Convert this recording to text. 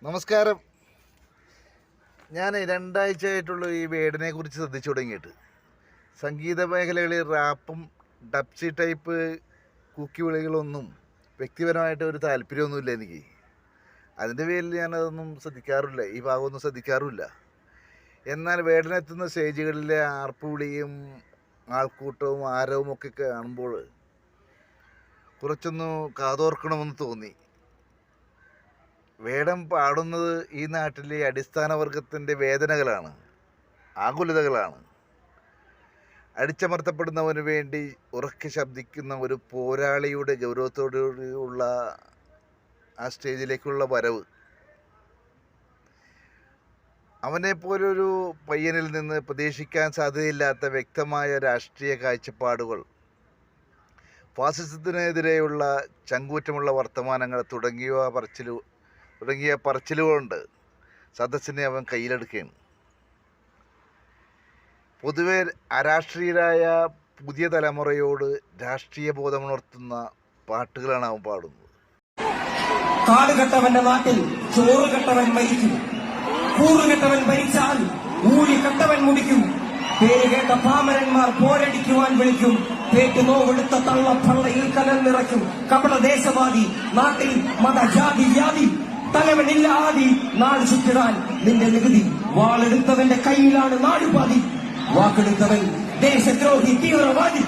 നമസ്കാരം. ഞാൻ രണ്ടാഴ്ചയായിട്ടുള്ള ഈ വേടിനെ കുറിച്ച് ശ്രദ്ധിച്ചു തുടങ്ങിയിട്ട് സംഗീത മേഖലകളിൽ റാപ്പും ഡപ്സി ടൈപ്പ് കുക്കി വിളികളൊന്നും വ്യക്തിപരമായിട്ട് ഒരു താല്പര്യമൊന്നുമില്ല എനിക്ക്. അതിൻ്റെ പേരിൽ ഞാനതൊന്നും ശ്രദ്ധിക്കാറില്ല, ഈ ഭാഗമൊന്നും ശ്രദ്ധിക്കാറുമില്ല. എന്നാൽ വേടനെത്തുന്ന സ്റ്റേജുകളിലെ ആർപ്പ് വിളിയും ആൾക്കൂട്ടവും ആരവവും ഒക്കെ കാണുമ്പോൾ കുറച്ചൊന്ന് കാതോർക്കണമെന്ന് തോന്നി. വേടൻ പാടുന്നത് ഈ നാട്ടിലെ അടിസ്ഥാന വർഗത്തിൻ്റെ വേദനകളാണ്, ആകുലതകളാണ്. അടിച്ചമർത്തപ്പെടുന്നവന് വേണ്ടി ഉറക്കെ ശബ്ദിക്കുന്ന ഒരു പോരാളിയുടെ ഗൗരവത്തോടുള്ള ആ സ്റ്റേജിലേക്കുള്ള വരവ്, അവനെപ്പോലൊരു പയ്യനിൽ നിന്ന് പ്രതീക്ഷിക്കാൻ സാധ്യതയില്ലാത്ത വ്യക്തമായ രാഷ്ട്രീയ കാഴ്ചപ്പാടുകൾ, ഫാസിസത്തിനെതിരെയുള്ള ചങ്കൂറ്റമുള്ള വർത്തമാനങ്ങൾ തുടങ്ങിയ പറച്ചിലുകളുണ്ട് സദസ്സിനെ അവൻ കയ്യിലെടുക്കുകയാണ്. പൊതുവെ അരാഷ്ട്രീയരായ പുതിയ തലമുറയോട് രാഷ്ട്രീയ ബോധമുണർത്തുന്ന പാട്ടുകളാണ് അവൻ പാടുന്നത്. കാടുകെട്ടവന്റെ നാട്ടിൽ ചോറുകെട്ടവൻ മരിക്കും, കൂറുകെട്ടവൻ ഭരിച്ചാൽ ഊഴികെട്ടവൻ മുടിക്കും. പേരുകേട്ട പാമരന്മാർ പോരടിക്കുവാൻ വിളിക്കും, പേറ്റ് നോവെടുത്ത തള്ളപ്പള്ളയിൽ കലം നിറയ്ക്കും. കപട ദേശവാദി നാട്ടിൽ മതജാതി വ്യാധി, തലവനില്ല ആദി നാട് ചുറ്റിടാൻ നിന്റെ നികുതി. വാളെടുത്തവന്റെ കയ്യിലാണ് നാടുപാതി, വാക്കെടുത്തവൻ ദേശദ്രോഹി തീവ്രവാദി.